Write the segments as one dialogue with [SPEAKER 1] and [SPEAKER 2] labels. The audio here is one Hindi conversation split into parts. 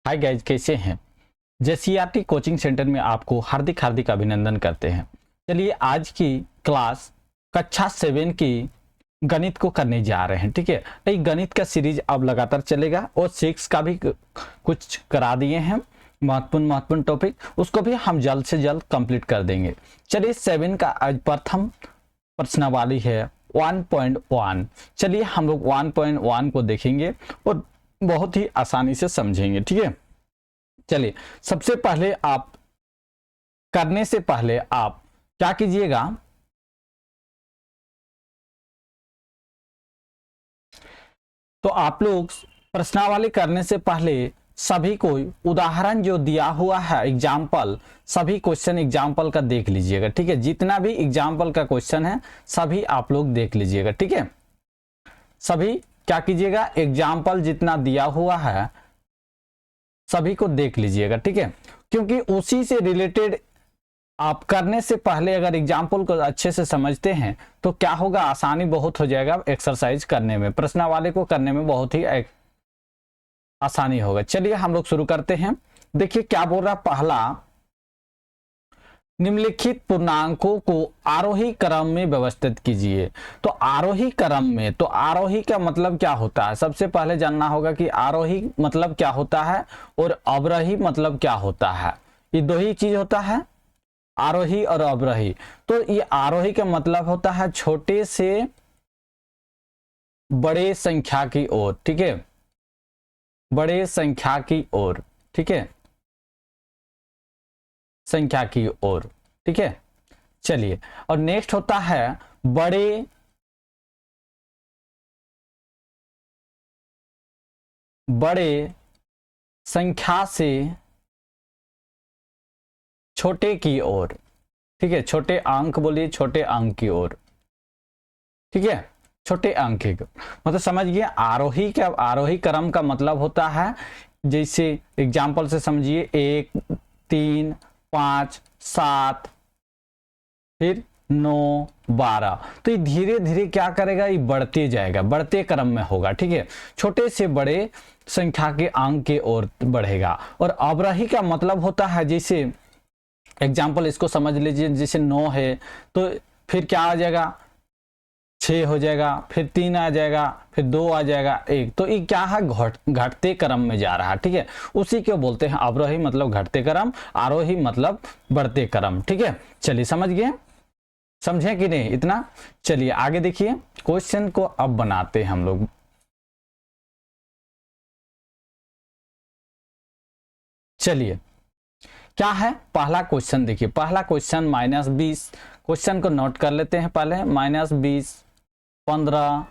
[SPEAKER 1] हाय गाइज, कैसे हैं। जेसीईआरटी कोचिंग सेंटर में आपको हार्दिक हार्दिक अभिनंदन करते हैं। चलिए आज की क्लास कक्षा 7 की गणित को करने जा रहे हैं। ठीक है, ये गणित का सीरीज अब लगातार चलेगा और 6 का भी कुछ करा दिए हैं, महत्वपूर्ण टॉपिक, उसको भी हम जल्द से जल्द कंप्लीट कर देंगे। चलिए 7 का आज प्रथम प्रश्नावली है 1.1। चलिए हम लोग 1.1 को देखेंगे और बहुत ही आसानी से समझेंगे। ठीक है, चलिए सबसे पहले आप करने से पहले आप क्या कीजिएगा, तो आप लोग प्रश्नावली करने से पहले सभी को उदाहरण जो दिया हुआ है एग्जाम्पल, सभी क्वेश्चन एग्जाम्पल का देख लीजिएगा। ठीक है, जितना भी एग्जाम्पल का क्वेश्चन है सभी आप लोग देख लीजिएगा। ठीक है, सभी क्या कीजिएगा, एग्जाम्पल जितना दिया हुआ है सभी को देख लीजिएगा। ठीक है, क्योंकि उसी से रिलेटेड आप करने से पहले अगर एग्जाम्पल को अच्छे से समझते हैं तो क्या होगा, आसानी बहुत हो जाएगा एक्सरसाइज करने में, प्रश्नावली को करने में बहुत ही आसानी होगा। चलिए हम लोग शुरू करते हैं। देखिए क्या बोल रहा, पहला, निम्नलिखित पूर्णांकों को आरोही क्रम में व्यवस्थित कीजिए। तो आरोही क्रम में, तो आरोही का मतलब क्या होता है, सबसे पहले जानना होगा कि आरोही मतलब क्या होता है और अवरोही मतलब क्या होता है। ये दो ही चीज होता है, आरोही और अवरोही। तो ये आरोही का मतलब होता है छोटे से बड़े संख्या की ओर। ठीक है, बड़े संख्या की ओर। ठीक है, संख्या की ओर। ठीक है, चलिए, और नेक्स्ट होता है बड़े संख्या से छोटे की ओर। ठीक है, छोटे अंक बोलिए, छोटे अंक की ओर। ठीक है, छोटे अंक की ओर मतलब समझिए आरोही क्या, आरोही क्रम का मतलब होता है, जैसे एग्जाम्पल से समझिए 1 3 5 7 फिर 9 12। तो ये धीरे धीरे क्या करेगा, ये बढ़ते जाएगा, बढ़ते क्रम में होगा। ठीक है, छोटे से बड़े संख्या के अंक की ओर बढ़ेगा। और अवरोही का मतलब होता है, जैसे एग्जाम्पल इसको समझ लीजिए, जैसे 9 है तो फिर क्या आ जाएगा, 6 हो जाएगा, फिर 3 आ जाएगा, फिर 2 आ जाएगा, 1। तो ये क्या है, घटते क्रम में जा रहा है। ठीक है, उसी को बोलते हैं अवरोही मतलब घटते क्रम, आरोही मतलब बढ़ते क्रम। ठीक है, चलिए समझ गए, समझे कि नहीं इतना। चलिए आगे देखिए, क्वेश्चन को अब बनाते हैं हम लोग। चलिए क्या है पहला क्वेश्चन, देखिए पहला क्वेश्चन -20। क्वेश्चन को नोट कर लेते हैं पहले, -20 15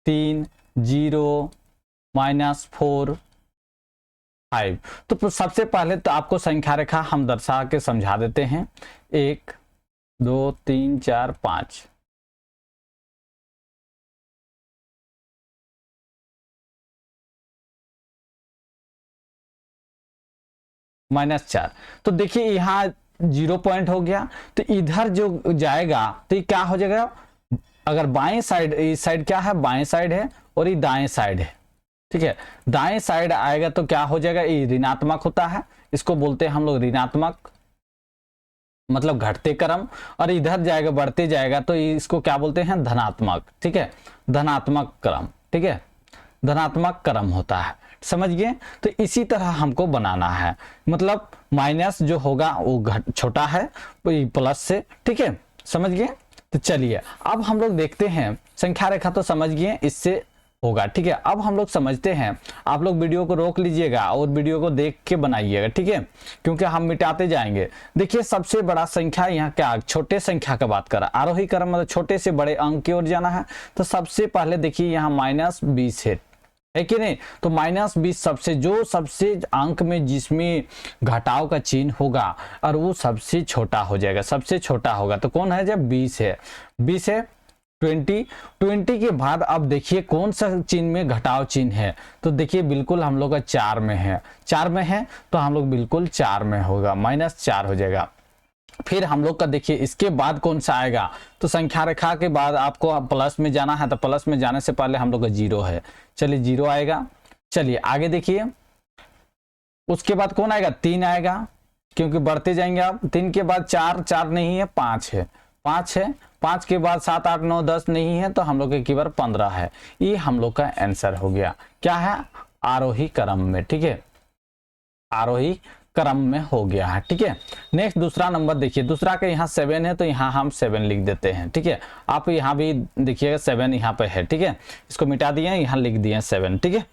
[SPEAKER 1] 3 0 -4 5। तो सबसे पहले तो आपको संख्या रेखा हम दर्शा के समझा देते हैं, 1 2 3 4 5। -4। तो देखिए यहाँ 0 पॉइंट हो गया, तो इधर जो जाएगा तो ये क्या हो जाएगा, अगर बाएं साइड, इस साइड क्या है, बाएं साइड है और ये दाएं साइड है। ठीक है, दाएं साइड आएगा तो क्या हो जाएगा, ये ऋणात्मक होता है, इसको बोलते हैं हम लोग ऋणात्मक मतलब घटते क्रम। और इधर जाएगा, बढ़ते जाएगा तो इसको क्या बोलते हैं, धनात्मक। ठीक है, धनात्मक क्रम। ठीक है, धनात्मक क्रम होता है, समझ गए। तो इसी तरह हमको बनाना है, मतलब माइनस जो होगा वो छोटा है प्लस से। ठीक है, समझ गए। तो चलिए अब हम लोग देखते हैं, संख्या रेखा तो समझ गए, इससे होगा। ठीक है, अब हम लोग समझते हैं, आप लोग वीडियो को रोक लीजिएगा और वीडियो को देख के बनाइएगा। ठीक है, क्योंकि हम मिटाते जाएंगे। देखिए सबसे बड़ा संख्या यहाँ क्या, छोटे संख्या का बात करा, आरोही क्रम मतलब छोटे से बड़े अंक की ओर जाना है। तो सबसे पहले देखिए यहाँ -20 है कि नहीं, तो -20 सबसे अंक में जिसमें घटाव का चिन्ह होगा और वो सबसे छोटा हो जाएगा, सबसे छोटा होगा। तो कौन है, जब 20 है, 20 है 20 के बाद अब देखिए कौन सा चिन्ह में घटाव चिन्ह है। तो देखिए बिल्कुल हम लोग का 4 में है, 4 में है तो हम लोग बिल्कुल 4 में होगा, -4 हो जाएगा। फिर हम लोग का देखिए इसके बाद कौन सा आएगा, तो संख्या रेखा के बाद आपको प्लस में जाना है, तो प्लस में जाने से पहले हम लोग का 0 है, चलिए 0 आएगा। चलिए आगे देखिए, उसके बाद कौन आएगा, 3 आएगा, क्योंकि बढ़ते जाएंगे आप। 3 के बाद 4, 4 नहीं है, 5 है, 5 है, 5 के बाद 7, 8, 9, 10 नहीं है, तो हम लोग के केवल 15 है। ये हम लोग का आंसर हो गया। क्या है, आरोही क्रम में, ठीक है, आरोही क्रम में हो गया है, ठीक है। नेक्स्ट दूसरा नंबर देखिए, दूसरा का यहाँ 7 है, तो यहाँ हम 7 लिख देते हैं, ठीक है। आप यहाँ भी देखिएगा 7 यहाँ पे है, ठीक है, इसको मिटा दिए, यहाँ लिख दिए 7, ठीक है,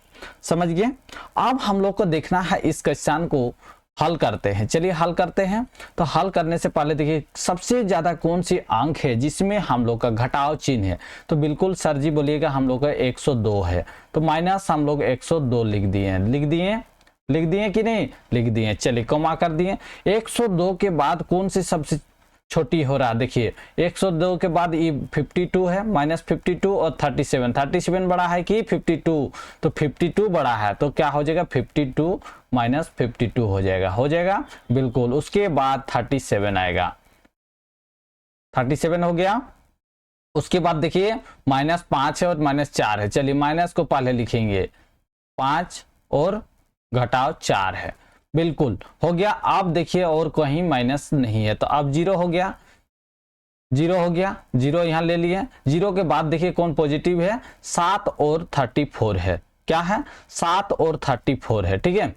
[SPEAKER 1] समझ गए। अब हम लोग को देखना है इस क्वेश्चन को हल करते हैं। चलिए हल करते हैं। तो हल करने से पहले देखिए सबसे ज्यादा कौन सी अंक है जिसमें हम लोग का घटाव चिन्ह है, तो बिल्कुल सर जी बोलिएगा हम लोग का 102 है, तो माइनस हम लोग 102 लिख दिए, लिख दिए कि नहीं, लिख दिए। चलिए कॉमा कर दिए। 102 के बाद कौन सी सबसे छोटी हो रहा है, देखिए 102 के बाद ये 52 है, माइनस 52 और 37 बड़ा है कि 52, तो 52 बड़ा है, तो क्या हो जाएगा 52 माइनस 52 हो जाएगा बिल्कुल। उसके बाद 37 आएगा, 37 हो गया। उसके बाद देखिए माइनस 5 है और माइनस 4 है, चलिए माइनस को पहले लिखेंगे, 5 और घटाव 4 है, बिल्कुल हो गया। आप देखिए और कहीं माइनस नहीं है, तो अब 0 हो गया, 0 हो गया, 0 यहां ले लिए। 0 के बाद देखिए कौन पॉजिटिव है, 7 और 34 है, क्या है 7 और 34 है, ठीक है।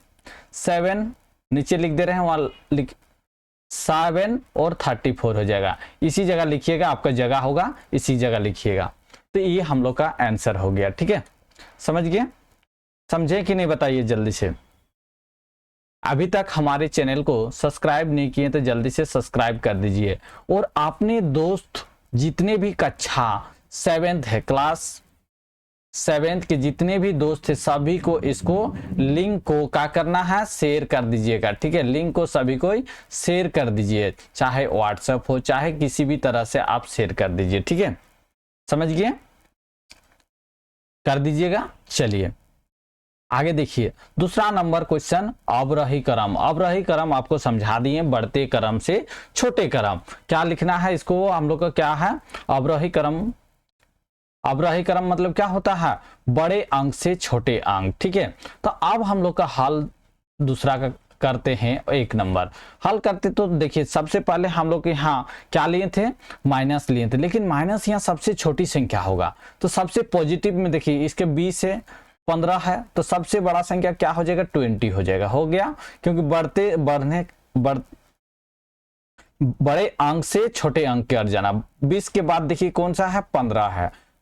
[SPEAKER 1] 7 नीचे लिख दे रहे हैं, वहां लिख 7 और 34 हो जाएगा, इसी जगह लिखिएगा, आपका जगह होगा इसी जगह लिखिएगा। तो ये हम लोग का आंसर हो गया, ठीक है, समझ गए, समझे कि नहीं बताइए जल्दी से। अभी तक हमारे चैनल को सब्सक्राइब नहीं किए तो जल्दी से सब्सक्राइब कर दीजिए, और अपने दोस्त जितने भी कक्षा 7th है, क्लास 7th के जितने भी दोस्त है सभी को इसको लिंक को क्या करना है, शेयर कर दीजिएगा, ठीक है। लिंक को सभी को शेयर कर दीजिए, चाहे व्हाट्सएप हो चाहे किसी भी तरह से आप शेयर कर दीजिए, ठीक है, समझ गए, कर दीजिएगा। चलिए आगे देखिए दूसरा नंबर क्वेश्चन, अवरोही क्रम। अवरोही क्रम आपको समझा दिए, बढ़ते क्रम से छोटे क्रम। क्या लिखना है इसको हम लोग का, क्या है अवरोही क्रम। अवरोही क्रम मतलब क्या होता है, बड़े अंक से छोटे अंक, ठीक है। तो अब हम लोग का हल दूसरा का करते हैं। 1 नंबर हल करते तो देखिए सबसे पहले हम लोग यहाँ क्या लिए थे, माइनस लिए थे, लेकिन माइनस यहाँ सबसे छोटी संख्या होगा, तो सबसे पॉजिटिव में देखिए इसके 20 से 15 है, तो सबसे बड़ा संख्या क्या हो जाएगा, 20 हो जाएगा, हो गया। क्योंकि बड़े अंक से छोटे अंक की ओर जाना। 20 के बाद देखिए कौन सा है, 15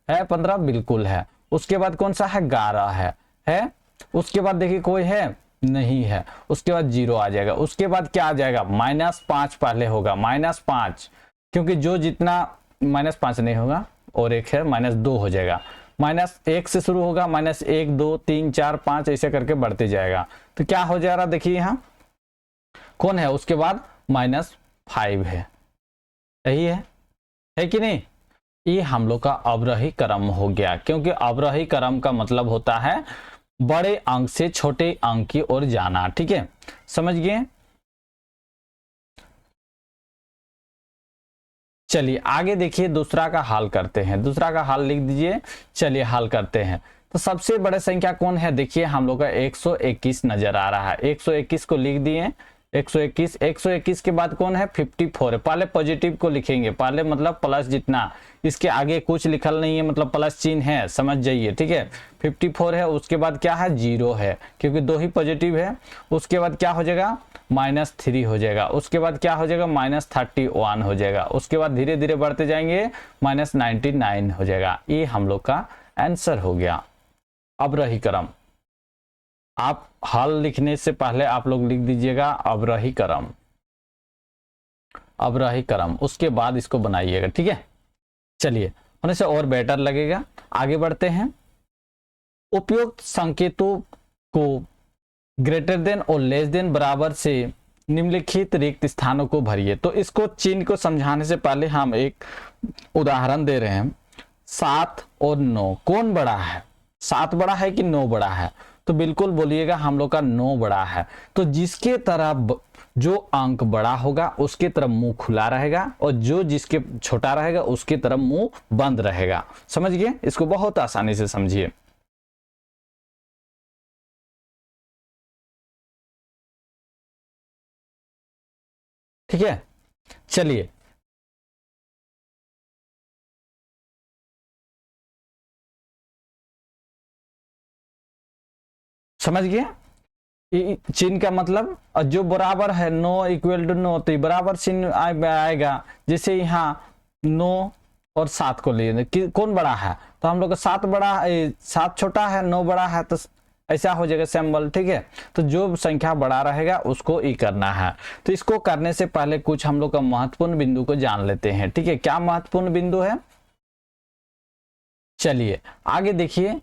[SPEAKER 1] है 15 बिल्कुल है। उसके बाद कौन सा है, 11 है। उसके बाद देखिए कोई है नहीं है, उसके बाद 0 आ जाएगा। उसके बाद क्या आ जाएगा, -5 पहले होगा, -5, क्योंकि जो जितना -5 नहीं होगा और एक है -2 हो जाएगा। -1 से शुरू होगा, -1 2 3 4 5 ऐसे करके बढ़ते जाएगा। तो क्या हो जा रहा देखिए यहाँ कौन है, उसके बाद -5 है, यही है कि नहीं। ये हम लोग का अवरोही क्रम हो गया, क्योंकि अवरोही क्रम का मतलब होता है बड़े अंक से छोटे अंक की ओर जाना, ठीक है, समझ गए। चलिए आगे देखिए दूसरा का हल करते हैं। दूसरा का हल लिख दीजिए, चलिए हल करते हैं। तो सबसे बड़ा संख्या कौन है, देखिए हम लोग का 121 नजर आ रहा है। 121 को लिख दिए, 121 के बाद कौन है, 54 है। पहले पॉजिटिव को लिखेंगे, पहले मतलब प्लस जितना, इसके आगे कुछ लिखल नहीं है, मतलब प्लस चिन्ह है, समझ जाइए, ठीक है। 54 है, उसके बाद क्या है, 0 है, क्योंकि 2 ही पॉजिटिव है। उसके बाद क्या हो जाएगा, -3 हो जाएगा। उसके बाद क्या हो जाएगा, -31 हो जाएगा। उसके बाद धीरे धीरे बढ़ते जाएंगे, -99 हो जाएगा। ये हम लोग का आंसर हो गया अवरोही क्रम। आप हल लिखने से पहले आप लोग लिख दीजिएगा अवरोही क्रम, अवरोही क्रम, उसके बाद इसको बनाइएगा, ठीक है। चलिए होने से और बेटर लगेगा। आगे बढ़ते हैं। उपयुक्त संकेतों को ग्रेटर देन और लेस देन बराबर से निम्नलिखित रिक्त स्थानों को भरिए। तो इसको चिन्ह को समझाने से पहले हम एक उदाहरण दे रहे हैं। 7 और 9 कौन बड़ा है, 7 बड़ा है कि 9 बड़ा है, तो बिल्कुल बोलिएगा हम लोग का 9 बड़ा है। तो जिसके तरफ जो अंक बड़ा होगा उसके तरफ मुंह खुला रहेगा, और जो जिसके छोटा रहेगा उसके तरफ मुंह बंद रहेगा। समझ गए, इसको बहुत आसानी से समझिए। ठीक है, चलिए समझ गए। चिन्ह का मतलब जो बराबर है, नो इक्वल टू नो, तो बराबर चिन्ह आएगा। जैसे यहाँ 9 और 7 को लिए कौन बड़ा है, तो हम लोग का 7 बड़ा, 7 छोटा है, 9 बड़ा है, तो ऐसा हो जाएगा सिंबल। ठीक है, तो जो संख्या बड़ा रहेगा उसको ई करना है। तो इसको करने से पहले कुछ हम लोग का महत्वपूर्ण बिंदु को जान लेते हैं। ठीक है, क्या महत्वपूर्ण बिंदु है, चलिए आगे देखिए।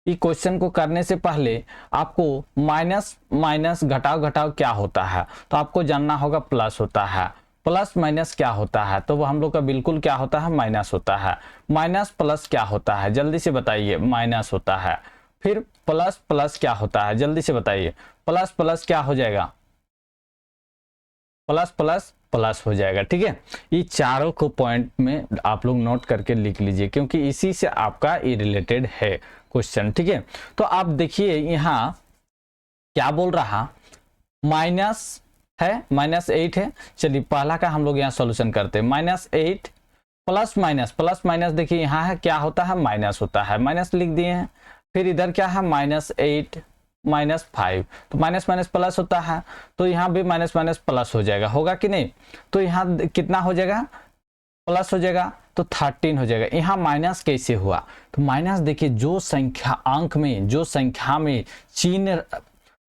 [SPEAKER 1] ये क्वेश्चन को करने से पहले आपको माइनस माइनस घटाव घटाव क्या होता है, तो आपको जानना होगा प्लस होता है। प्लस माइनस क्या होता है, तो वो हम लोग का बिल्कुल क्या होता है, माइनस होता है। माइनस प्लस क्या होता है, जल्दी से बताइए, माइनस होता है। फिर प्लस प्लस क्या होता है, जल्दी से बताइए, प्लस प्लस क्या हो जाएगा, प्लस प्लस प्लस हो जाएगा। ठीक है, ये चारों को पॉइंट में आप लोग नोट करके लिख लीजिए, क्योंकि इसी से आपका ये रिलेटेड है क्वेश्चन। ठीक है, तो आप देखिए यहाँ क्या बोल रहा, माइनस है, -8 है। चलिए पहला का हम लोग यहाँ सॉल्यूशन करते हैं। -8 प्लस माइनस देखिए यहाँ है, क्या होता है, माइनस होता है, माइनस लिख दिए हैं। फिर इधर क्या है, -8 -5, तो माइनस माइनस प्लस होता है, तो यहाँ भी माइनस माइनस प्लस हो जाएगा, होगा कि नहीं। तो यहाँ कितना हो जाएगा, प्लस हो जाएगा, तो 13 हो जाएगा। यहाँ माइनस कैसे हुआ, तो माइनस देखिए जो संख्या अंक में, जो संख्या में चिन्ह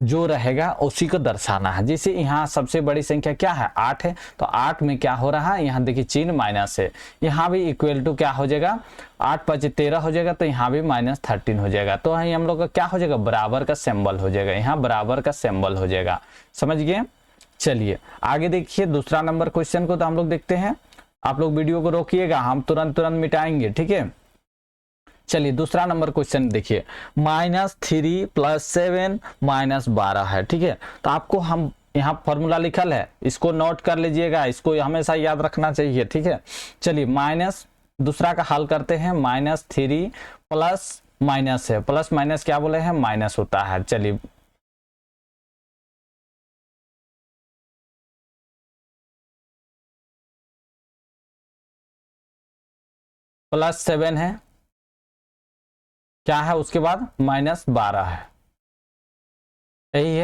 [SPEAKER 1] जो रहेगा उसी को दर्शाना है। जैसे यहाँ सबसे बड़ी संख्या क्या है, 8 है, तो 8 में क्या हो रहा है, यहाँ देखिए चिन्ह माइनस है। यहाँ भी इक्वल टू क्या हो जाएगा, 8 5 13 हो जाएगा, तो यहाँ भी -13 हो जाएगा। तो यहाँ हम लोग का क्या हो जाएगा, बराबर का सिंबल हो जाएगा, यहाँ बराबर का सिंबल हो जाएगा। समझ गए। चलिए आगे देखिए दूसरा नंबर क्वेश्चन को तो हम लोग देखते हैं। आप लोग वीडियो को रोकिएगा, हम तुरंत मिटाएंगे। ठीक है, चलिए दूसरा नंबर क्वेश्चन देखिए, -3 + 7 -12 है। ठीक है, तो आपको हम यहाँ फॉर्मूला लिखल है, इसको नोट कर लीजिएगा, इसको हमेशा याद रखना चाहिए। ठीक है, चलिए माइनस दूसरा का हल करते हैं। -3 प्लस माइनस है, प्लस माइनस क्या बोले हैं, माइनस होता है। चलिए +7 है, क्या है उसके बाद -12 है, यही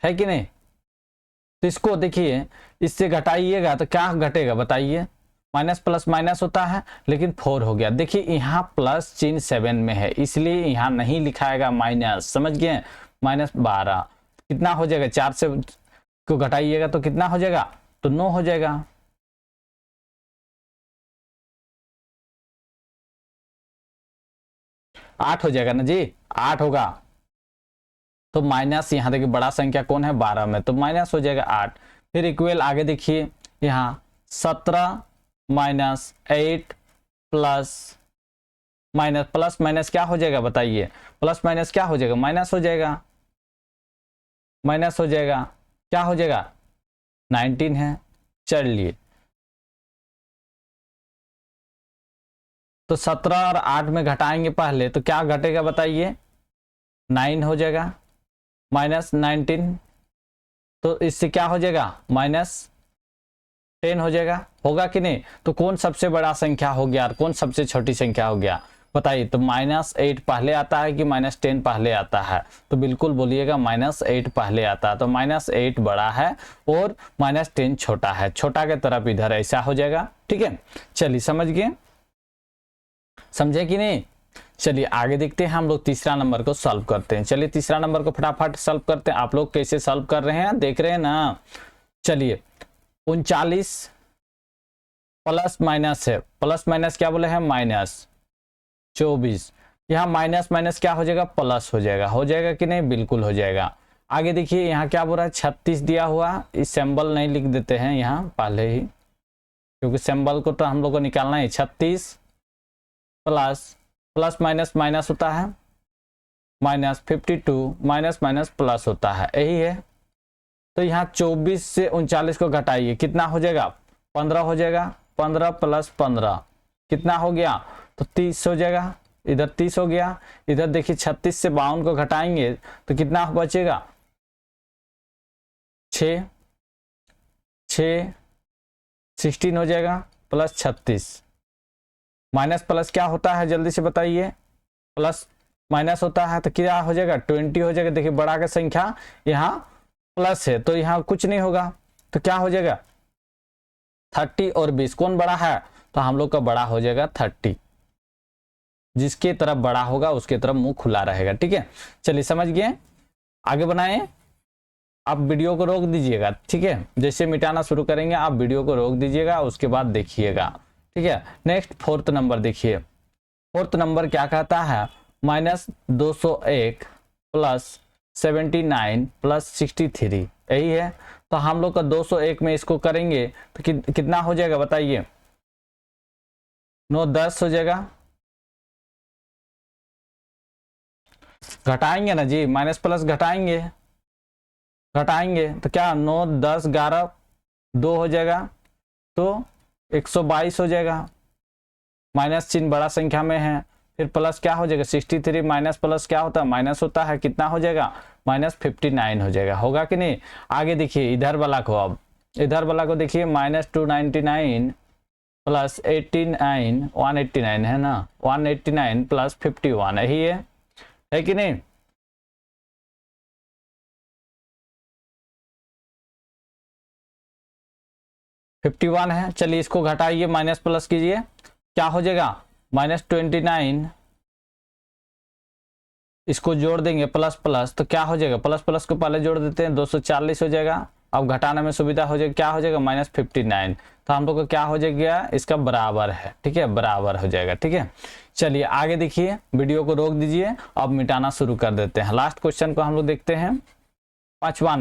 [SPEAKER 1] है कि नहीं। तो इसको देखिए, इससे घटाइएगा तो क्या घटेगा बताइए, माइनस प्लस माइनस होता है, लेकिन 4 हो गया। देखिए यहाँ प्लस चिन्ह 7 में है, इसलिए यहाँ नहीं लिखाएगा माइनस, समझ गए। -12 कितना हो जाएगा, 4 से को घटाइएगा तो कितना हो जाएगा, तो 9 हो जाएगा। आठ हो जाएगा ना जी, 8 होगा। तो माइनस यहाँ देखिए बड़ा संख्या कौन है, 12 में, तो माइनस हो जाएगा 8। फिर इक्वल आगे देखिए यहाँ 17 -8 प्लस माइनस, प्लस माइनस क्या हो जाएगा बताइए, प्लस माइनस क्या हो जाएगा, माइनस हो जाएगा, माइनस हो जाएगा, क्या हो जाएगा, 19 है। चलिए तो 17 और 8 में घटाएंगे पहले, तो क्या घटेगा बताइए, 9 हो जाएगा, -19, तो इससे क्या हो जाएगा, -10 हो जाएगा, होगा कि नहीं। तो कौन सबसे बड़ा संख्या हो गया और कौन सबसे छोटी संख्या हो गया बताइए। तो -8 पहले आता है कि -10 पहले आता है, तो बिल्कुल बोलिएगा -8 पहले आता है। तो -8 बड़ा है और -10 छोटा है, छोटा के तरफ इधर ऐसा हो जाएगा। ठीक है, चलिए समझ गए, समझे कि नहीं। चलिए आगे देखते हैं, हम लोग तीसरा नंबर को सॉल्व करते हैं। चलिए तीसरा नंबर को फटाफट सॉल्व करते हैं। आप लोग कैसे सॉल्व कर रहे हैं देख रहे हैं ना। चलिए 39 प्लस माइनस है, प्लस माइनस क्या बोले हैं, -24, यहाँ माइनस माइनस क्या हो जाएगा, प्लस हो जाएगा, हो जाएगा कि नहीं, बिल्कुल हो जाएगा। आगे देखिए यहाँ क्या बोल रहा है, 36 दिया हुआ, इस सिंबल नहीं लिख देते हैं यहाँ पहले ही, क्योंकि सिंबल को तो हम लोग को निकालना है। 36 प्लस प्लस माइनस माइनस होता है, -52 माइनस माइनस प्लस होता है, यही है। तो यहाँ 24 से 39 को घटाइए, कितना हो जाएगा, 15 हो जाएगा, 15 + 15 कितना हो गया, तो 30 हो जाएगा, इधर 30 हो गया। इधर देखिए 36 से 52 को घटाएंगे तो कितना बचेगा, 6 6 16 हो जाएगा प्लस 36, माइनस प्लस क्या होता है जल्दी से बताइए, प्लस माइनस होता है तो क्या हो जाएगा 20 हो जाएगा। देखिए बड़ा का संख्या यहाँ प्लस है तो यहाँ कुछ नहीं होगा, तो क्या हो जाएगा 30 और 20 कौन बड़ा है, तो हम लोग का बड़ा हो जाएगा 30, जिसके तरफ बड़ा होगा उसके तरफ मुंह खुला रहेगा। ठीक है, चलिए समझ गए, आगे बनाएं। आप वीडियो को रोक दीजिएगा, ठीक है, जैसे मिटाना शुरू करेंगे आप वीडियो को रोक दीजिएगा, उसके बाद देखिएगा। ठीक है, नेक्स्ट फोर्थ नंबर देखिए, फोर्थ नंबर क्या कहता है, -201 प्लस 79 प्लस 63, यही है। तो हम लोग का 201 में इसको करेंगे तो कितना हो जाएगा बताइए, 9 10 हो जाएगा, घटाएंगे ना जी, माइनस प्लस घटाएंगे, घटाएंगे तो क्या 9 10 11 2 हो जाएगा, तो 122 हो जाएगा, माइनस चिन्ह बड़ा संख्या में है, फिर प्लस क्या हो जाएगा 63, माइनस प्लस क्या होता है माइनस होता है, कितना हो जाएगा -59 हो जाएगा, होगा कि नहीं। आगे देखिए इधर वाला को, अब इधर वाला को देखिए -299 प्लस 89 189 है ना, 189 प्लस 51 यही है कि नहीं। -51 है, चलिए इसको घटाइए माइनस प्लस कीजिए, क्या हो जाएगा -29, इसको जोड़ देंगे प्लस प्लस तो क्या हो जाएगा, प्लस प्लस को पहले जोड़ देते हैं 240 हो जाएगा, अब घटाने में सुविधा हो जाएगा, क्या हो जाएगा -59, तो हम लोग को क्या हो जाएगा इसका बराबर है। ठीक है, बराबर हो जाएगा। ठीक है, चलिए आगे देखिए, वीडियो को रोक दीजिए, अब मिटाना शुरू कर देते हैं। लास्ट क्वेश्चन को हम लोग देखते हैं, पांचवा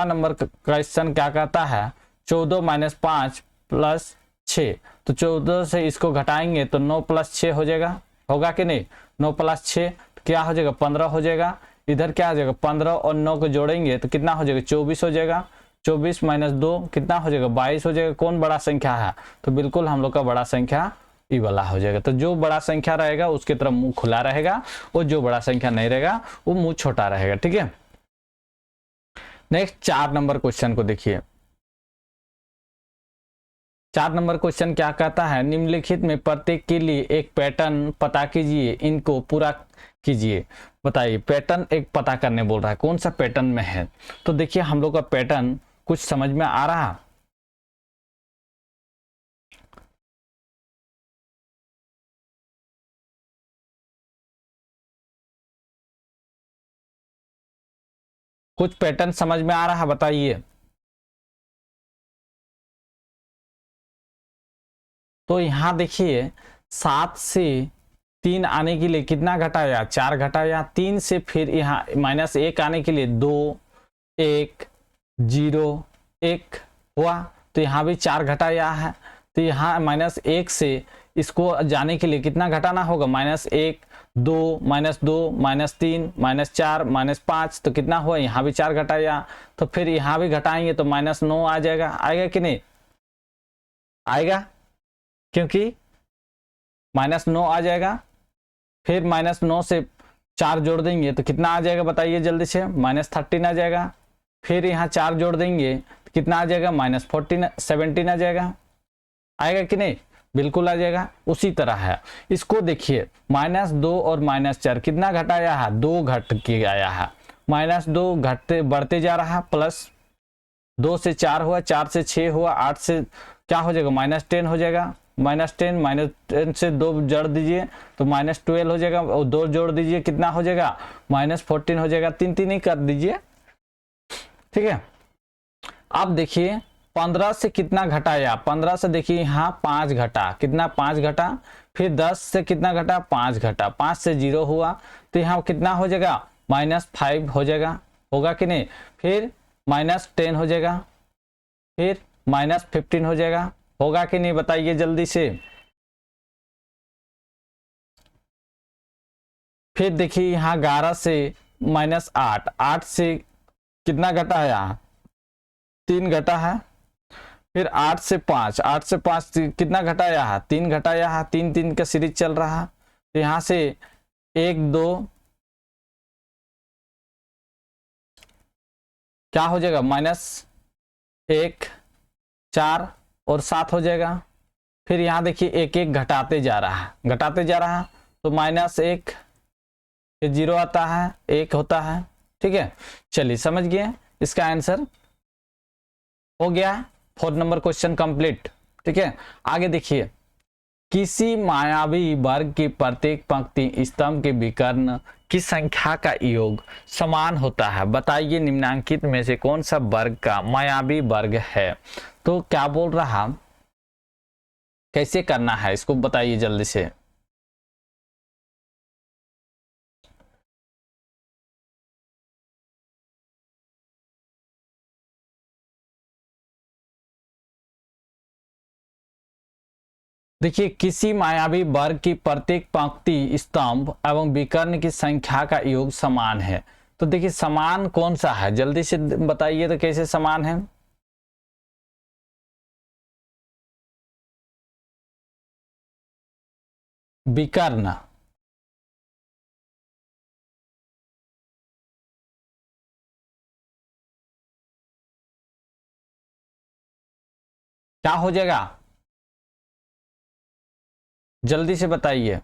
[SPEAKER 1] नंबर क्वेश्चन क्या कहता है, 14 - 5 प्लस 6, तो 14 से इसको घटाएंगे तो 9 + 6 हो जाएगा, होगा कि नहीं, 9 + 6 तो क्या हो जाएगा 15 हो जाएगा, इधर क्या हो जाएगा 15 और 9 को जोड़ेंगे तो कितना हो जाएगा 24 हो जाएगा, 24 - 2 कितना हो जाएगा 22 हो जाएगा, कौन बड़ा संख्या है, तो बिल्कुल हम लोग का बड़ा संख्या ई वाला हो जाएगा। तो जो बड़ा संख्या रहेगा उसकी तरफ मुंह खुला रहेगा, और जो बड़ा संख्या नहीं रहेगा वो मुंह छोटा रहेगा। ठीक है, नेक्स्ट 4 नंबर क्वेश्चन को देखिए, 4 नंबर क्वेश्चन क्या कहता है, निम्नलिखित में प्रत्येक के लिए एक पैटर्न पता कीजिए, इनको पूरा कीजिए। बताइए, पैटर्न एक पता करने बोल रहा है, कौन सा पैटर्न में है, तो देखिए हम लोग का पैटर्न कुछ समझ में आ रहा, कुछ पैटर्न समझ में आ रहा है, बताइए। तो यहां देखिए 7 से 3 आने के लिए कितना घटाया 4 घटाया, 3 से फिर यहाँ -1 आने के लिए 2 1 0 1 हुआ, तो यहाँ भी 4 घटाया है, तो यहाँ -1 से इसको जाने के लिए कितना घटाना होगा, -1 2 -2 -3 -4 -5, तो कितना हुआ यहाँ भी 4 घटाया, तो फिर यहाँ भी घटाएंगे तो -9 आ जाएगा, आएगा कि नहीं आएगा, क्योंकि -9 आ जाएगा, फिर -9 से 4 जोड़ देंगे तो कितना आ जाएगा बताइए जल्दी से, -13 आ जाएगा, फिर यहाँ 4 जोड़ देंगे तो कितना आ जाएगा -17 आ जाएगा, आएगा कि नहीं, बिल्कुल आ जाएगा। उसी तरह है, इसको देखिए -2 और -4 कितना घटाया है, 2 घट के आया है, -2 घटते बढ़ते जा रहा है, प्लस 2 से 4 हुआ, 4 से 6 हुआ, 8 से क्या हो जाएगा -10 हो जाएगा, -10 से 2 जोड़ दीजिए तो -12 हो जाएगा, और 2 जोड़ दीजिए कितना हो जाएगा -14 हो जाएगा, 3 3 ही कर दीजिए। ठीक है, अब देखिए 15 से कितना घटाया, 15 से देखिए यहाँ 5 घटा, कितना 5 घटा, फिर 10 से कितना घटा 5 घटा, 5 से 0 हुआ, तो यहाँ कितना हो जाएगा -5 हो जाएगा, होगा कि नहीं, फिर -10 हो जाएगा, फिर -15 हो जाएगा, होगा कि नहीं बताइए जल्दी से। फिर देखिए यहाँ 11 से -8, 8 से कितना घटाया 3 घटा है, फिर 8 से 5, 8 से 5 कितना घटाया है 3 घटाया है, 3 3 का सीरीज चल रहा है, तो यहाँ से 1 2 क्या हो जाएगा -1 4 और 7 हो जाएगा। फिर यहाँ देखिए एक एक घटाते जा रहा है, घटाते जा रहा है, तो -1, फिर 0 आता है, 1 होता है। ठीक है, चलिए समझ गए, इसका आंसर हो गया। 4 नंबर क्वेश्चन कंप्लीट। ठीक है, आगे देखिए, किसी मायावी वर्ग की प्रत्येक पंक्ति स्तंभ के विकर्ण की संख्या का योग समान होता है, बताइए निम्नलिखित में से कौन सा वर्ग का मायावी वर्ग है। तो क्या बोल रहा, कैसे करना है इसको बताइए जल्दी से। देखिए, किसी मायावी वर्ग की प्रत्येक पंक्ति स्तंभ एवं विकर्ण की संख्या का योग समान है। तो देखिए समान कौन सा है, जल्दी से बताइए तो कैसे समान है। विकर्ण, क्या हो जाएगा, जल्दी से बताइए।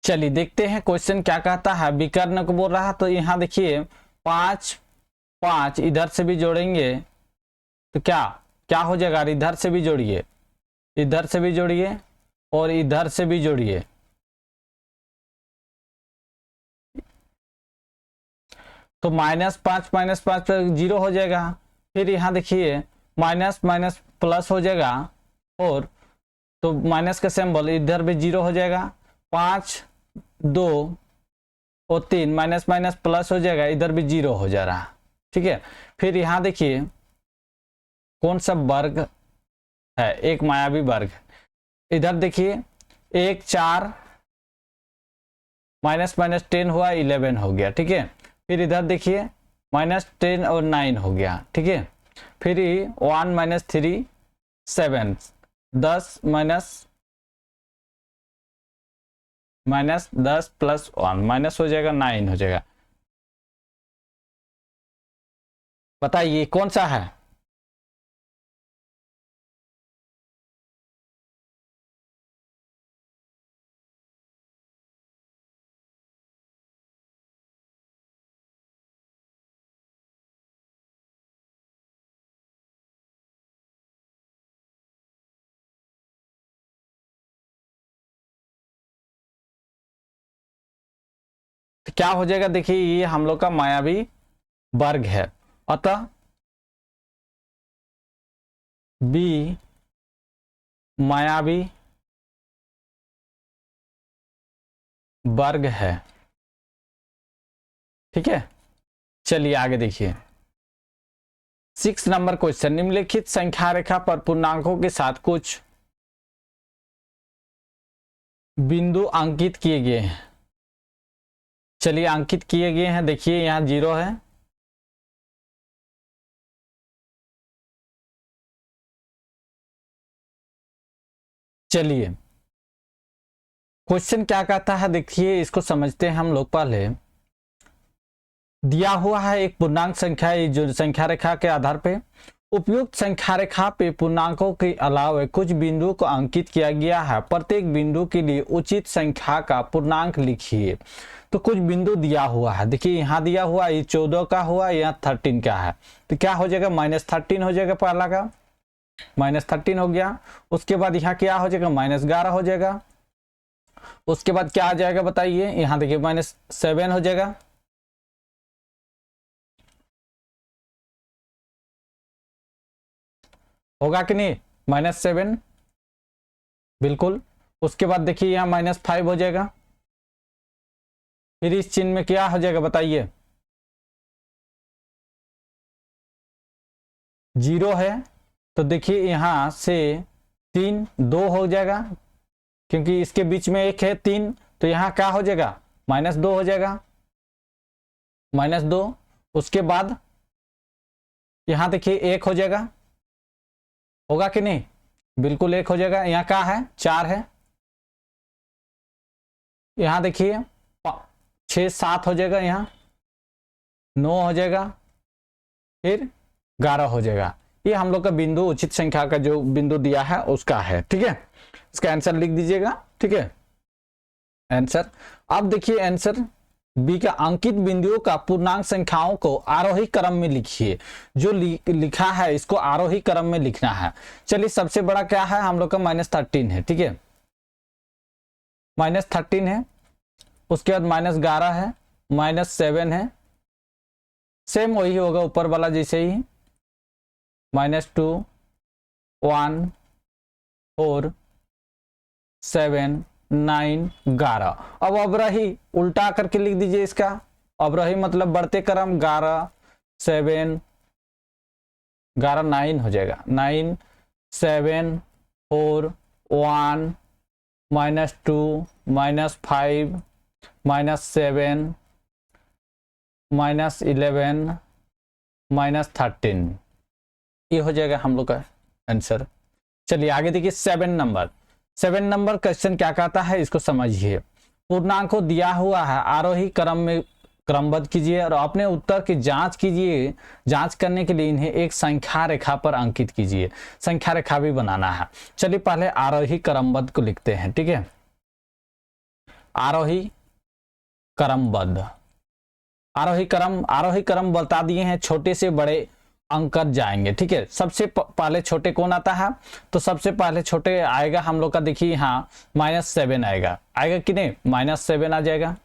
[SPEAKER 1] चलिए देखते हैं क्वेश्चन क्या कहता है। विकर्ण को बोल रहा है, तो यहां देखिए 5 5 इधर से भी जोड़ेंगे तो क्या क्या हो जाएगा, इधर से भी जोड़िए, इधर से भी जोड़िए और इधर से भी जोड़िए। तो -5 -5 0 हो जाएगा। फिर यहाँ देखिए माइनस माइनस प्लस हो जाएगा, और तो माइनस का सिंबल इधर भी 0 हो जाएगा। 5 2 और 3 माइनस माइनस प्लस हो जाएगा, इधर भी 0 हो जा रहा। ठीक है, फिर यहाँ देखिए कौन सा वर्ग है, एक मायावी वर्ग। इधर देखिए 1 4 माइनस माइनस 10 हुआ, 11 हो गया। ठीक है, फिर इधर देखिए -10 और 9 हो गया। ठीक है, फिर 1 -3 7 10 -10 + 1 माइनस हो जाएगा, 9 हो जाएगा। बताइए कौन सा है। तो क्या हो जाएगा, देखिए ये हम लोग का मायावी वर्ग है, अतः बी मायावी वर्ग है। ठीक है, चलिए आगे देखिए 6 नंबर क्वेश्चन, निम्नलिखित संख्या रेखा पर पूर्णांकों के साथ कुछ बिंदु अंकित किए गए हैं। चलिए अंकित किए गए हैं, देखिए यहां 0 है, चलिए क्वेश्चन क्या कहता है देखिए, इसको समझते हैं हम लोग। पहले दिया हुआ है एक पूर्णांक संख्या, जो संख्या रेखा के आधार पे उपयुक्त संख्या रेखा पे पूर्णांकों के अलावा कुछ बिंदुओं को अंकित किया गया है। प्रत्येक बिंदु के लिए उचित संख्या का पूर्णांक लिखिए। तो कुछ बिंदु दिया हुआ है, देखिए यहाँ दिया हुआ, ये 14 का हुआ, यहाँ 13 का है। तो क्या हो जाएगा, -13 हो जाएगा, पहला का -13 हो गया। उसके बाद यहाँ क्या हो जाएगा, -11 हो जाएगा। उसके बाद क्या आ जाएगा बताइए, यहाँ देखिए -7 हो जाएगा। होगा कि नहीं, -7 बिल्कुल। उसके बाद देखिए यहाँ -5 हो जाएगा। फिर इस चिन्ह में क्या हो जाएगा बताइए, 0 है। तो देखिए यहां से 3 2 हो जाएगा, क्योंकि इसके बीच में 1 है 3, तो यहाँ क्या हो जाएगा, -2 हो जाएगा, -2। उसके बाद यहाँ देखिए 1 हो जाएगा, होगा कि नहीं, बिल्कुल 1 हो जाएगा। यहाँ क्या है 4 है, यहाँ देखिए 6 7 हो जाएगा, यहाँ 9 हो जाएगा, फिर 11 हो जाएगा। ये हम लोग का बिंदु उचित संख्या का जो बिंदु दिया है उसका है, ठीक है। इसका आंसर लिख दीजिएगा, ठीक है आंसर। अब देखिए आंसर बी का अंकित बिंदुओं का पूर्णांक संख्याओं को आरोही क्रम में लिखिए। जो लिखा है इसको आरोही क्रम में लिखना है। चलिए सबसे बड़ा क्या है हम लोग का -13 है, ठीक है -13 है, उसके बाद -11 है, -7 है, सेम वही होगा ऊपर वाला जैसे ही, -2 1 4 7 9 11। अब अवरही उल्टा करके लिख दीजिए इसका, अवरही मतलब बढ़ते क्रम 11 7 11 9 हो जाएगा, 9 7 4 1 -2 -5 -7 -11 -13, ये हो जाएगा हम लोग का आंसर। चलिए आगे देखिए 7 नंबर क्वेश्चन क्या कहता है इसको समझिए। पूर्णांक को दिया हुआ है, आरोही क्रम में क्रमबद्ध कीजिए और अपने उत्तर की जांच कीजिए। जांच करने के लिए इन्हें एक संख्या रेखा पर अंकित कीजिए। संख्या रेखा भी बनाना है। चलिए पहले आरोही क्रमबद्ध को लिखते हैं, ठीक है आरोही क्रमबद्ध। आरोही क्रम बता दिए हैं, छोटे से बड़े अंक जाएंगे, ठीक है। सबसे पहले छोटे कौन आता है, तो सबसे पहले छोटे आएगा हम लोग का, देखिए यहाँ -7 आएगा कि नहीं, -7 आ जाएगा।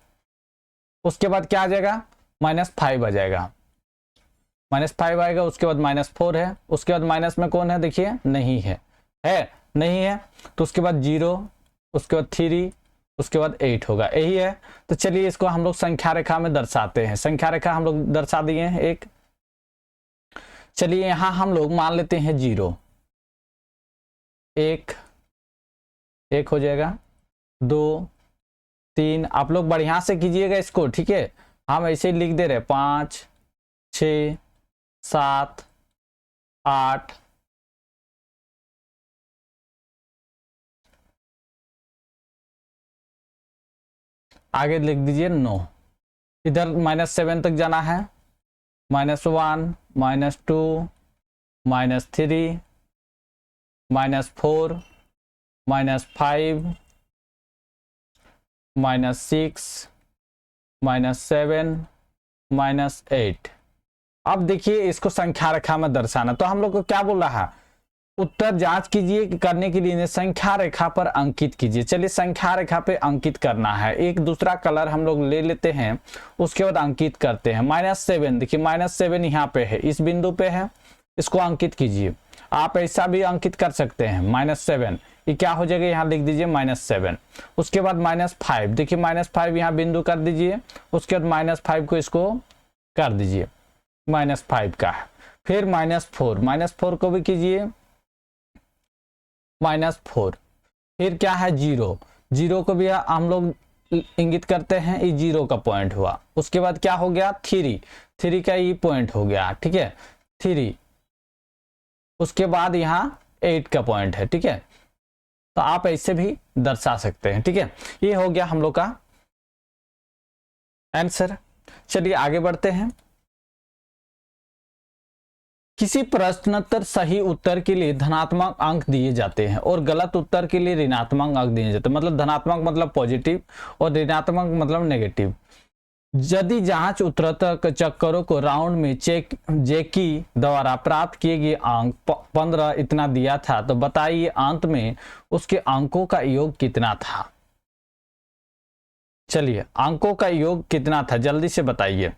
[SPEAKER 1] उसके बाद क्या आ जाएगा, -5 आ जाएगा, -5 आएगा। उसके बाद -4 है, उसके बाद माइनस में कौन है देखिए, नहीं है नहीं है, तो उसके बाद 0, उसके बाद 3, उसके बाद 8 होगा, यही है। तो चलिए इसको हम लोग संख्या रेखा में दर्शाते हैं। संख्या रेखा हम लोग दर्शा दिए हैं एक। चलिए यहां हम लोग मान लेते हैं 0, 1 हो जाएगा, 2 3, आप लोग बढ़िया से कीजिएगा इसको, ठीक है। हम ऐसे ही लिख दे रहे 5 6 7 8 आगे लिख दीजिए 9। इधर -7 तक जाना है, -1 -2 -3 -4 -5 -6 -7 -8। अब देखिए इसको संख्या रेखा में दर्शाना। तो हम लोग को क्या बोल रहा है, उत्तर जांच कीजिए करने के लिए संख्या रेखा पर अंकित कीजिए। चलिए संख्या रेखा पे अंकित करना है। एक दूसरा कलर हम लोग ले लेते हैं, उसके बाद अंकित करते हैं। -7 देखिए, -7 यहाँ पे है, इस बिंदु पे है, इसको अंकित कीजिए। आप ऐसा भी अंकित कर सकते हैं, -7 ये क्या हो जाएगा, यहाँ लिख दीजिए -7। उसके बाद -5 देखिए, -5 यहाँ बिंदु कर दीजिए। उसके बाद -5 को इसको कर दीजिए, -5 का है। फिर -4 को भी कीजिए, -4। फिर क्या है 0 को भी हम लोग इंगित करते हैं, ये 0 का पॉइंट हुआ। उसके बाद क्या हो गया 3 का ये पॉइंट हो गया, ठीक है 3। उसके बाद यहाँ 8 का पॉइंट है, ठीक है। तो आप ऐसे भी दर्शा सकते हैं, ठीक है। ये हो गया हम लोग का आंसर। चलिए आगे बढ़ते हैं। किसी प्रश्नोत्तर सही उत्तर के लिए धनात्मक अंक दिए जाते हैं और गलत उत्तर के लिए ऋणात्मक अंक दिए जाते हैं। मतलब धनात्मक मतलब पॉजिटिव और ऋणात्मक मतलब नेगेटिव। यदि जांच उत्तरतक चक्करों को राउंड में जेकी द्वारा प्राप्त किए गए अंक 15 इतना दिया था, तो बताइए अंत में उसके अंकों का योग कितना था। चलिए अंकों का योग कितना था जल्दी से बताइए।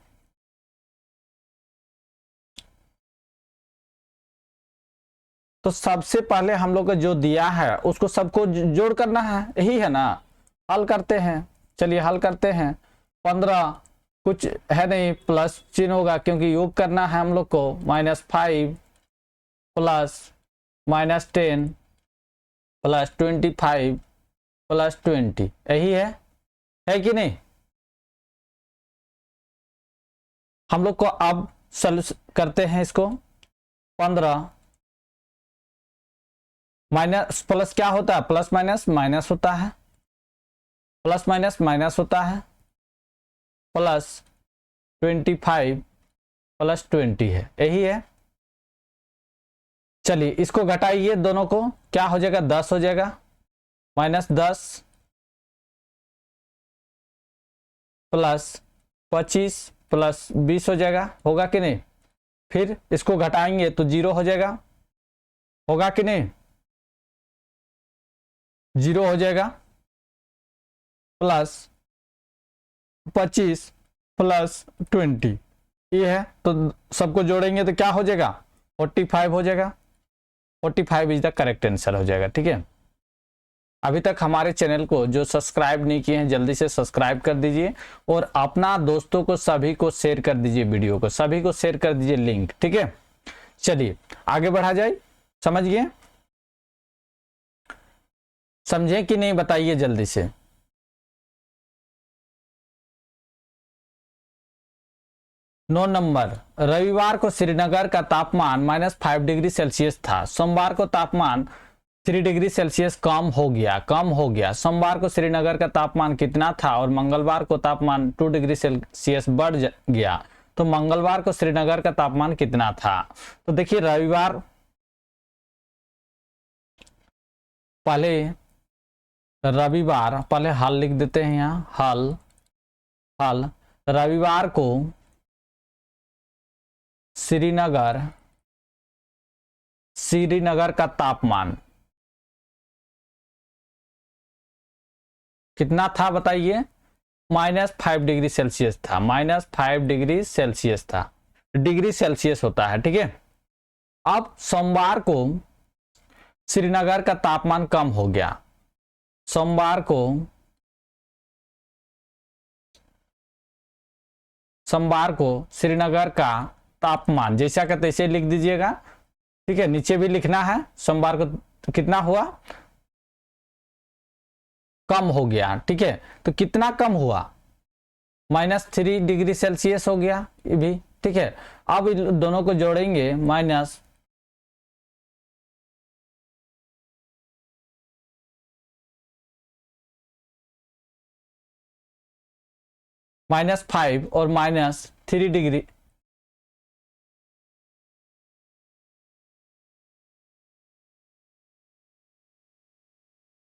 [SPEAKER 1] तो सबसे पहले हम लोग को जो दिया है उसको सबको जोड़ करना है, यही है ना। हल करते हैं, चलिए हल करते हैं। 15 कुछ है नहीं, प्लस चिन्ह होगा क्योंकि योग करना है हम लोग को। -5 प्लस -10 प्लस 25 प्लस 20, यही है कि नहीं। हम लोग को अब सॉल्व करते हैं इसको। 15 माइनस प्लस क्या होता है, प्लस माइनस माइनस होता है, प्लस माइनस माइनस होता है, प्लस 25 प्लस 20 है, यही है। चलिए इसको घटाइए दोनों को, क्या हो जाएगा 10 हो जाएगा, -10 प्लस 25 प्लस 20 हो जाएगा, होगा कि नहीं। फिर इसको घटाएंगे तो 0 हो जाएगा, होगा कि नहीं, 0 हो जाएगा, प्लस 25 प्लस 20 ये है। तो सबको जोड़ेंगे तो क्या हो जाएगा 45 हो जाएगा, 45 इज द करेक्ट आंसर हो जाएगा। ठीक है, अभी तक हमारे चैनल को जो सब्सक्राइब नहीं किए हैं जल्दी से सब्सक्राइब कर दीजिए और अपना दोस्तों को सभी को शेयर कर दीजिए, वीडियो को सभी को शेयर कर दीजिए लिंक। ठीक है, चलिए आगे बढ़ा जाए, समझ गए, समझे कि नहीं बताइए जल्दी से। नौ नंबर, रविवार को श्रीनगर का तापमान -5 डिग्री सेल्सियस था, सोमवार को तापमान 3 डिग्री सेल्सियस कम हो गया। सोमवार को श्रीनगर का तापमान कितना था और मंगलवार को तापमान 2 डिग्री सेल्सियस बढ़ गया, तो मंगलवार को श्रीनगर का तापमान कितना था। तो देखिए रविवार, पहले हल लिख देते हैं यहाँ, हल रविवार को श्रीनगर का तापमान कितना था बताइए, -5 डिग्री सेल्सियस था, -5 डिग्री सेल्सियस था, डिग्री सेल्सियस होता है। ठीक है, अब सोमवार को श्रीनगर का तापमान कम हो गया, सोमवार को श्रीनगर का तापमान जैसा का तैसे लिख दीजिएगा। ठीक है, नीचे भी लिखना है, सोमवार को कितना हुआ, कम हो गया। ठीक है, तो कितना कम हुआ, -3 डिग्री सेल्सियस हो गया ये भी। ठीक है, अब इन दोनों को जोड़ेंगे, -5 और -3 डिग्री,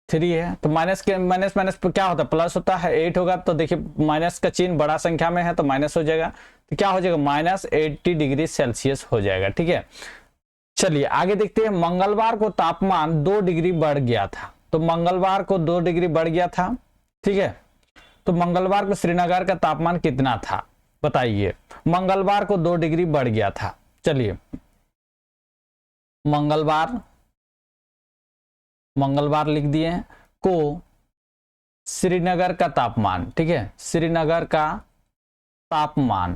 [SPEAKER 1] थ्री है तो माइनस के माइनस क्या होता है, प्लस होता है, 8 होगा तो देखिए माइनस का चिन्ह बड़ा संख्या में है तो माइनस हो जाएगा, तो क्या हो जाएगा -80 डिग्री सेल्सियस हो जाएगा। ठीक है, चलिए आगे देखते हैं। मंगलवार को तापमान 2 डिग्री बढ़ गया था, तो मंगलवार को 2 डिग्री बढ़ गया था। ठीक है, तो मंगलवार को श्रीनगर का तापमान कितना था बताइए, मंगलवार को 2 डिग्री बढ़ गया था। चलिए मंगलवार लिख दिए को श्रीनगर का तापमान। ठीक है, श्रीनगर का तापमान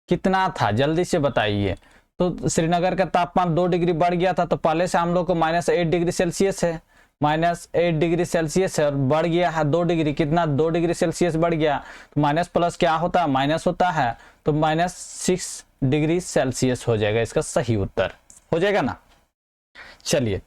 [SPEAKER 1] कितना था जल्दी से बताइए। तो श्रीनगर का तापमान 2 डिग्री बढ़ गया था, तो पहले से हम लोग को -8 डिग्री सेल्सियस है, -8 डिग्री सेल्सियस है और बढ़ गया है 2 डिग्री, कितना 2 डिग्री सेल्सियस बढ़ गया, तो माइनस प्लस क्या होता है, माइनस होता है, तो -6 डिग्री सेल्सियस हो जाएगा, इसका सही उत्तर हो जाएगा ना। चलिए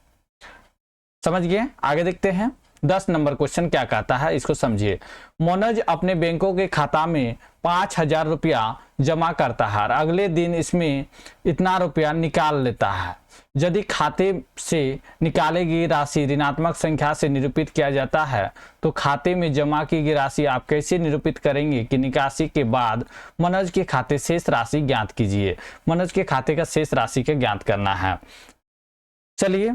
[SPEAKER 1] समझ गए, आगे देखते हैं। 10 नंबर क्वेश्चन क्या कहता है इसको समझिए। मनोज अपने बैंकों के खाता में 5,000 रुपया जमा करता है और अगले दिन इसमें इतना रुपया निकाल लेता है। यदि खाते से निकाली गई राशि ऋणात्मक संख्या से निरूपित किया जाता है तो खाते में जमा की गई राशि आप कैसे निरूपित करेंगे कि निकासी के बाद मनोज के खाते शेष राशि ज्ञात कीजिए। मनोज के खाते का शेष राशि का ज्ञात करना है। चलिए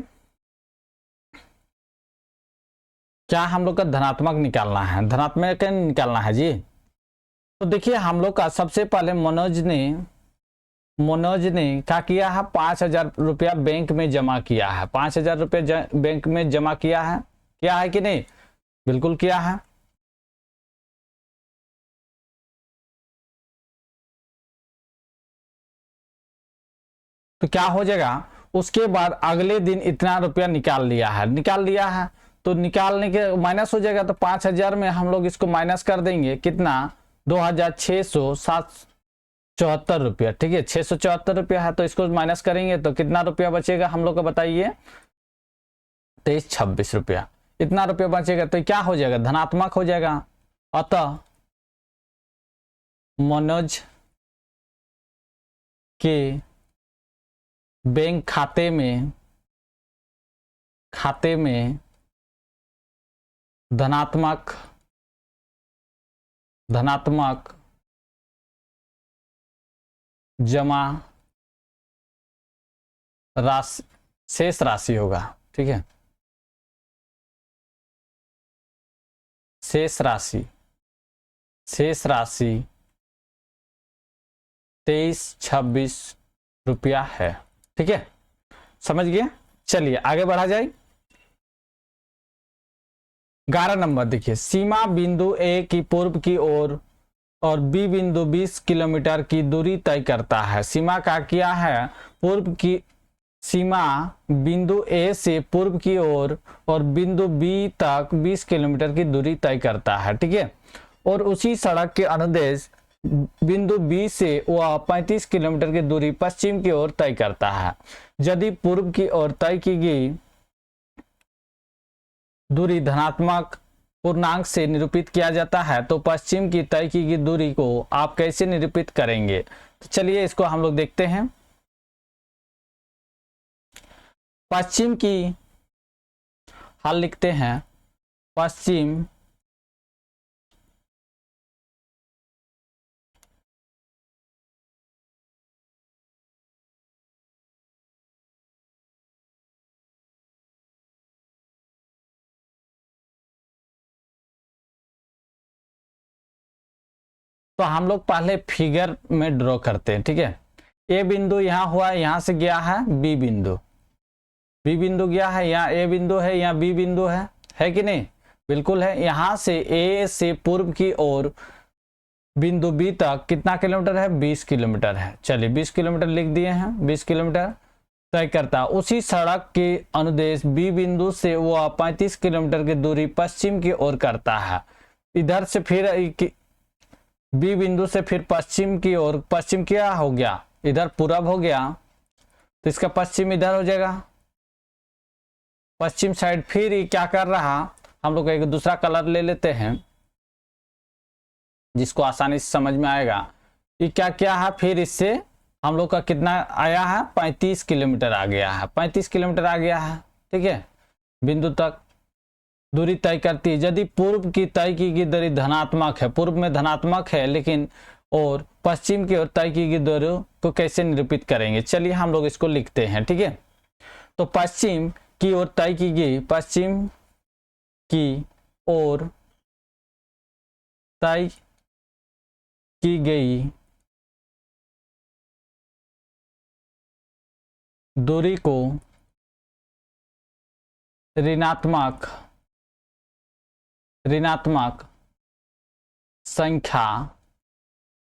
[SPEAKER 1] क्या हम लोग का धनात्मक निकालना है, धनात्मक निकालना है जी। तो देखिए हम लोग का सबसे पहले मनोज ने क्या किया है, 5,000 रुपया बैंक में जमा किया है, 5,000 रुपया बैंक में जमा किया है कि नहीं, बिल्कुल किया है। तो क्या हो जाएगा, उसके बाद अगले दिन इतना रुपया निकाल लिया है, तो निकालने के माइनस हो जाएगा, तो 5,000 में हम लोग इसको माइनस कर देंगे, कितना 2,607 74 रुपया, ठीक है। 674 रुपया है तो इसको माइनस करेंगे तो कितना रुपया बचेगा हम लोग को बताइए, 2326 रुपया। इतना रुपया बचेगा तो क्या हो जाएगा, धनात्मक हो जाएगा। अतः मनोज के बैंक खाते में धनात्मक जमा राशि, शेष राशि होगा, ठीक है। शेष राशि 2326 रुपया है, ठीक है। समझ गए। चलिए आगे बढ़ा जाए। 11 नंबर देखिए, सीमा बिंदु ए की पूर्व की ओर और बी बिंदु 20 किलोमीटर की दूरी तय करता है। सीमा का क्या है, पूर्व की सीमा बिंदु ए से पूर्व की ओर और बिंदु बी तक 20 किलोमीटर की दूरी तय करता है, ठीक है। और उसी सड़क के अनुदेश बिंदु बी से वह 35 किलोमीटर की दूरी पश्चिम की ओर तय करता है। यदि पूर्व की ओर तय की गई दूरी धनात्मक पूर्णांक से निरूपित किया जाता है तो पश्चिम की तय की गई दूरी को आप कैसे निरूपित करेंगे। तो चलिए इसको हम लोग देखते हैं। पश्चिम की हल लिखते हैं। पश्चिम तो हम लोग पहले फिगर में ड्रॉ करते हैं, ठीक है। ए बिंदु यहां हुआ, यहां से गया है बी बिंदु, बी बिंदु गया है, यहाँ ए बिंदु है, यहाँ बी बिंदु है कि नहीं, बिल्कुल है। यहां से ए से पूर्व की ओर बिंदु बी तक कितना किलोमीटर है, 20 किलोमीटर है। चलिए 20 किलोमीटर लिख दिए हैं, 20 किलोमीटर तय करता। उसी सड़क के अनुदेश बी बिंदु से वह 35 किलोमीटर की दूरी पश्चिम की ओर करता है। इधर से फिर बी बिंदु से फिर पश्चिम की ओर, पश्चिम क्या हो गया, इधर पूरब हो गया तो इसका पश्चिम इधर हो जाएगा, पश्चिम साइड। फिर ये क्या कर रहा, हम लोग एक दूसरा कलर ले लेते हैं जिसको आसानी से समझ में आएगा। ये क्या क्या है, फिर इससे हम लोग का कितना आया है, 35 किलोमीटर आ गया है, 35 किलोमीटर आ गया है, ठीक है। बिंदु तक दूरी तय करती है। यदि पूर्व की तय की गई दूरी धनात्मक है, पूर्व में धनात्मक है लेकिन, और पश्चिम की ओर तय की गई दूरी को कैसे निरूपित करेंगे। चलिए हम लोग इसको लिखते हैं, ठीक है। तो पश्चिम की ओर तय की गई, पश्चिम की ओर तय की गई दूरी को ऋणात्मक संख्या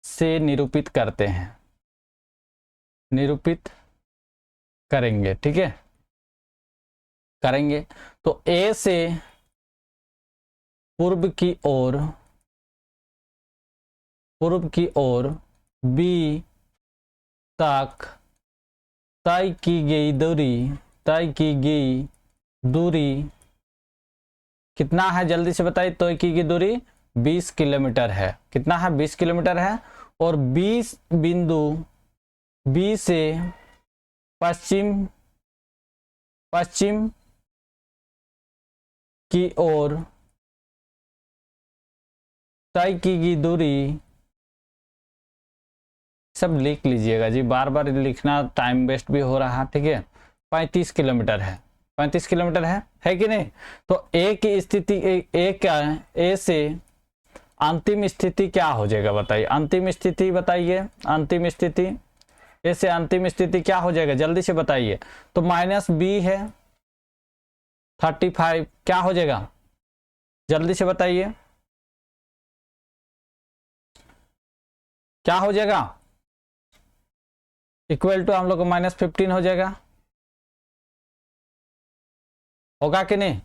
[SPEAKER 1] से निरूपित करते हैं, निरूपित करेंगे, ठीक है, करेंगे। तो ए से पूर्व की ओर बी तक तय की गई दूरी कितना है, जल्दी से बताइए। तय की गई दूरी 20 किलोमीटर है। कितना है, 20 किलोमीटर है। और 20 बिंदु बी से पश्चिम की ओर तय की गई दूरी, सब लिख लीजिएगा जी, बार बार लिखना टाइम वेस्ट भी हो रहा है, ठीक है। 35 किलोमीटर है, 35 किलोमीटर है कि नहीं। तो ए की स्थिति, ए से अंतिम स्थिति क्या हो जाएगा बताइए, अंतिम स्थिति बताइए, अंतिम स्थिति ए से अंतिम स्थिति क्या हो जाएगा, जल्दी से बताइए। तो -b है 35, क्या हो जाएगा, जल्दी से बताइए, क्या हो जाएगा, इक्वल टू हम लोग को -15 हो जाएगा, होगा कि नहीं।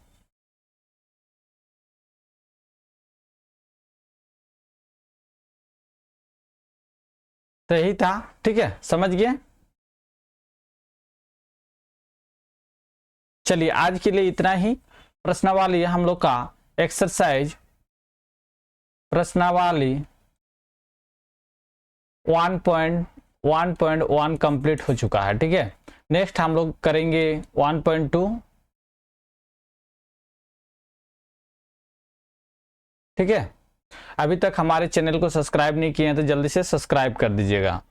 [SPEAKER 1] सही था। ठीक है, समझ गए। चलिए आज के लिए इतना ही। प्रश्नावली हम लोग का एक्सरसाइज प्रश्नावली 1.1 कंप्लीट हो चुका है। ठीक है, नेक्स्ट हम लोग करेंगे 1.2। ठीक है, अभी तक हमारे चैनल को सब्सक्राइब नहीं किए हैं तो जल्दी से सब्सक्राइब कर दीजिएगा।